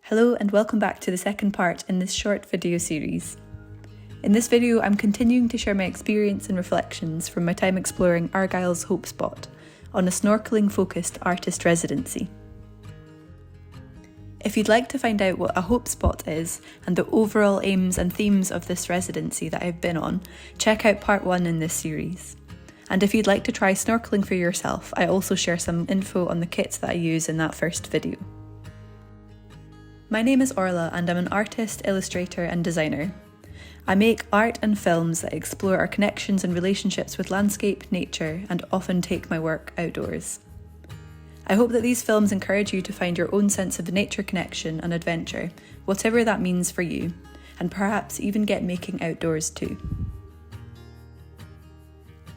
Hello and welcome back to the second part in this short video series. In this video I'm continuing to share my experience and reflections from my time exploring Argyll's Hope Spot on a snorkelling focused artist residency. If you'd like to find out what a Hope Spot is and the overall aims and themes of this residency that I've been on, check out part 1 in this series. And if you'd like to try snorkelling for yourself, I also share some info on the kits that I use in that first video. My name is Orla and I'm an artist, illustrator and designer. I make art and films that explore our connections and relationships with landscape, nature, and often take my work outdoors. I hope that these films encourage you to find your own sense of nature connection and adventure, whatever that means for you, and perhaps even get making outdoors too.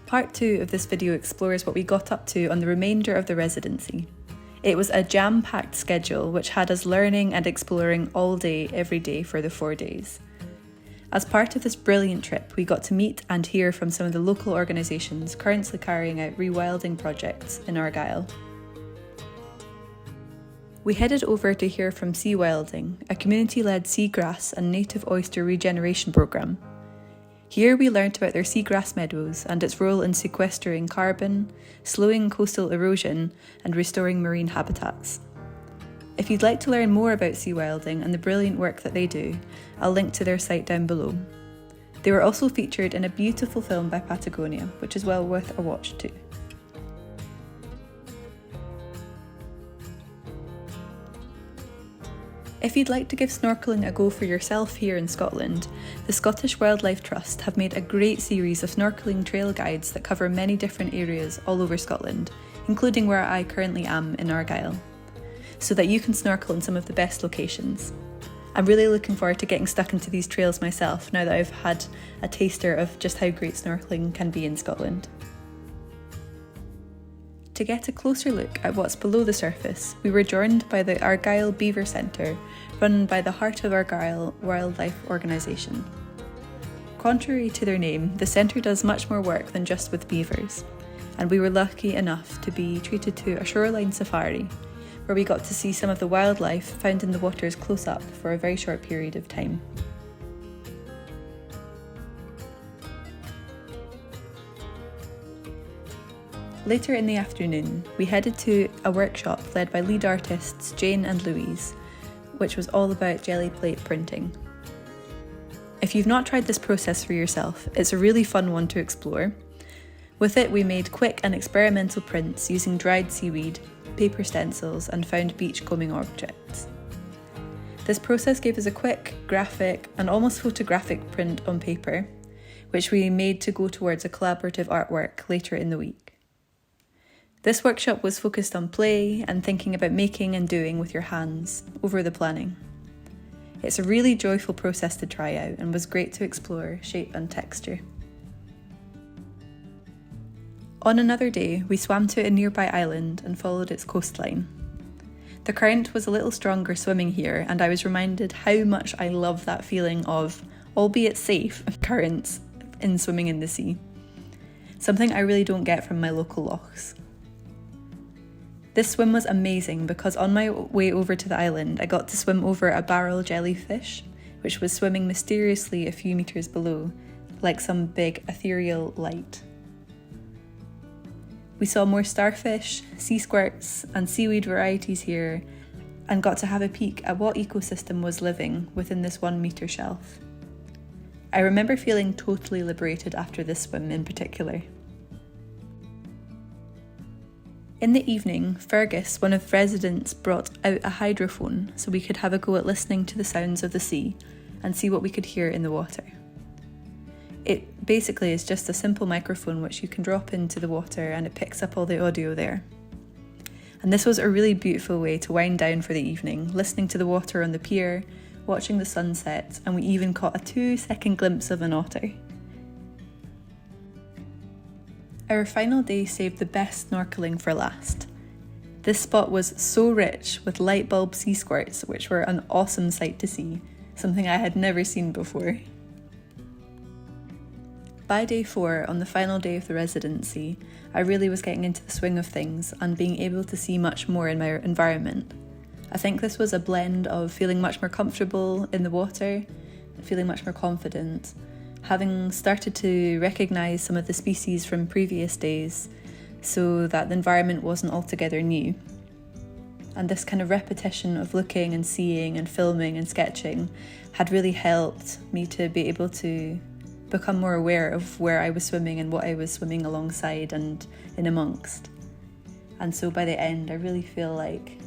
Part 2 of this video explores what we got up to on the remainder of the residency. It was a jam-packed schedule which had us learning and exploring all day, every day for the 4 days. As part of this brilliant trip, we got to meet and hear from some of the local organisations currently carrying out rewilding projects in Argyll. We headed over to hear from Seawilding, a community-led seagrass and native oyster regeneration programme. Here we learnt about their seagrass meadows and its role in sequestering carbon, slowing coastal erosion and restoring marine habitats. If you'd like to learn more about Seawilding and the brilliant work that they do, I'll link to their site down below. They were also featured in a beautiful film by Patagonia, which is well worth a watch too. If you'd like to give snorkelling a go for yourself here in Scotland, the Scottish Wildlife Trust have made a great series of snorkelling trail guides that cover many different areas all over Scotland, including where I currently am in Argyll, so that you can snorkel in some of the best locations. I'm really looking forward to getting stuck into these trails myself now that I've had a taster of just how great snorkelling can be in Scotland. To get a closer look at what's below the surface, we were joined by the Argyll Beaver Centre, run by the Heart of Argyll Wildlife Organisation. Contrary to their name, the centre does much more work than just with beavers, and we were lucky enough to be treated to a shoreline safari, where we got to see some of the wildlife found in the waters close up for a very short period of time. Later in the afternoon, we headed to a workshop led by lead artists Jane and Louise, which was all about jelly plate printing. If you've not tried this process for yourself, it's a really fun one to explore. With it, we made quick and experimental prints using dried seaweed, paper stencils, and found beach combing objects. This process gave us a quick, graphic, and almost photographic print on paper, which we made to go towards a collaborative artwork later in the week. This workshop was focused on play and thinking about making and doing with your hands over the planning. It's a really joyful process to try out and was great to explore shape and texture. On another day, we swam to a nearby island and followed its coastline. The current was a little stronger swimming here, and I was reminded how much I love that feeling of, albeit safe, currents in swimming in the sea. Something I really don't get from my local lochs. This swim was amazing because on my way over to the island, I got to swim over a barrel jellyfish, which was swimming mysteriously a few metres below, like some big ethereal light. We saw more starfish, sea squirts, and seaweed varieties here, and got to have a peek at what ecosystem was living within this 1 metre shelf. I remember feeling totally liberated after this swim in particular. In the evening, Fergus, one of the residents, brought out a hydrophone so we could have a go at listening to the sounds of the sea and see what we could hear in the water. It basically is just a simple microphone which you can drop into the water and it picks up all the audio there. And this was a really beautiful way to wind down for the evening, listening to the water on the pier, watching the sunset, and we even caught a 2-second glimpse of an otter. Our final day saved the best snorkelling for last. This spot was so rich with light bulb sea squirts, which were an awesome sight to see, something I had never seen before. By day 4, on the final day of the residency, I really was getting into the swing of things and being able to see much more in my environment. I think this was a blend of feeling much more comfortable in the water, feeling much more confident, having started to recognise some of the species from previous days so that the environment wasn't altogether new. And this kind of repetition of looking and seeing and filming and sketching had really helped me to be able to become more aware of where I was swimming and what I was swimming alongside and in amongst. And so by the end, I really feel like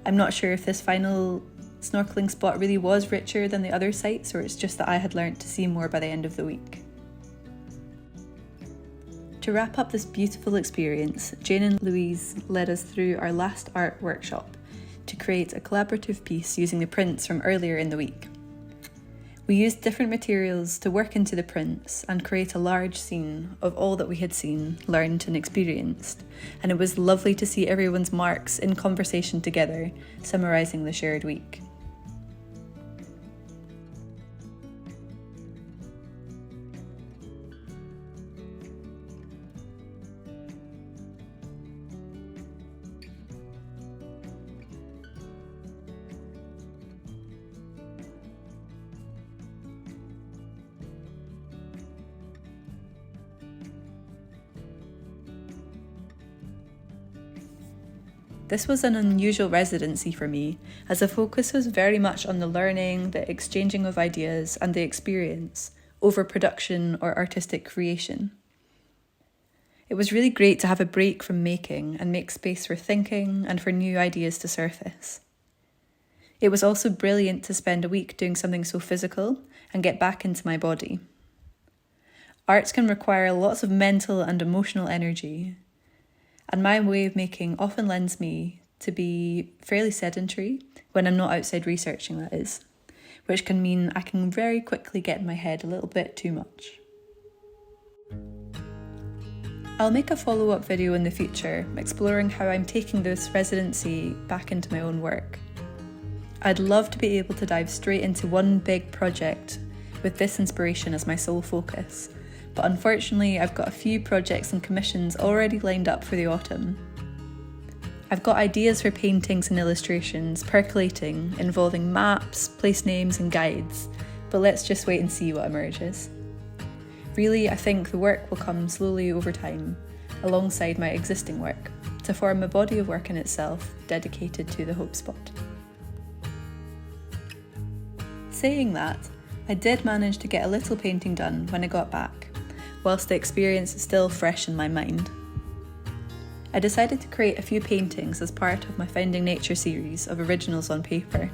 I'm not sure if this final snorkelling spot really was richer than the other sites, or it's just that I had learnt to see more by the end of the week. To wrap up this beautiful experience, Jane and Louise led us through our last art workshop to create a collaborative piece using the prints from earlier in the week. We used different materials to work into the prints and create a large scene of all that we had seen, learned and experienced, and it was lovely to see everyone's marks in conversation together, summarising the shared week. This was an unusual residency for me, as the focus was very much on the learning, the exchanging of ideas, and the experience, over production or artistic creation. It was really great to have a break from making and make space for thinking and for new ideas to surface. It was also brilliant to spend a week doing something so physical and get back into my body. Art can require lots of mental and emotional energy, and my way of making often lends me to be fairly sedentary when I'm not outside researching, that is, which can mean I can very quickly get in my head a little bit too much. I'll make a follow-up video in the future exploring how I'm taking this residency back into my own work. I'd love to be able to dive straight into one big project with this inspiration as my sole focus, but unfortunately I've got a few projects and commissions already lined up for the autumn. I've got ideas for paintings and illustrations percolating, involving maps, place names and guides, but let's just wait and see what emerges. Really, I think the work will come slowly over time, alongside my existing work, to form a body of work in itself dedicated to the Hope Spot. Saying that, I did manage to get a little painting done when I got back, whilst the experience is still fresh in my mind. I decided to create a few paintings as part of my Finding Nature series of originals on paper,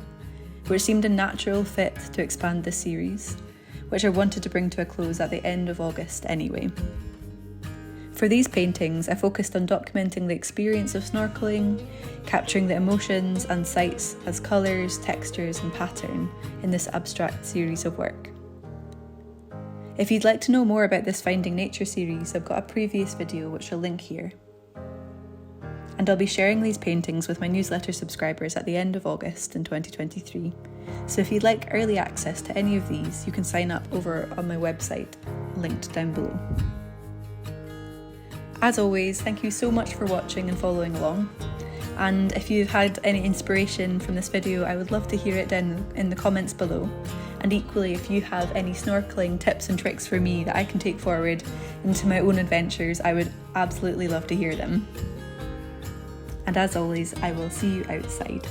which seemed a natural fit to expand this series, which I wanted to bring to a close at the end of August anyway. For these paintings, I focused on documenting the experience of snorkelling, capturing the emotions and sights as colours, textures and pattern in this abstract series of work. If you'd like to know more about this Finding Nature series, I've got a previous video which I'll link here. And I'll be sharing these paintings with my newsletter subscribers at the end of August in 2023. So if you'd like early access to any of these, you can sign up over on my website, linked down below. As always, thank you so much for watching and following along. And if you've had any inspiration from this video, I would love to hear it down in the comments below. And equally, if you have any snorkelling tips and tricks for me that I can take forward into my own adventures, I would absolutely love to hear them. And as always, I will see you outside.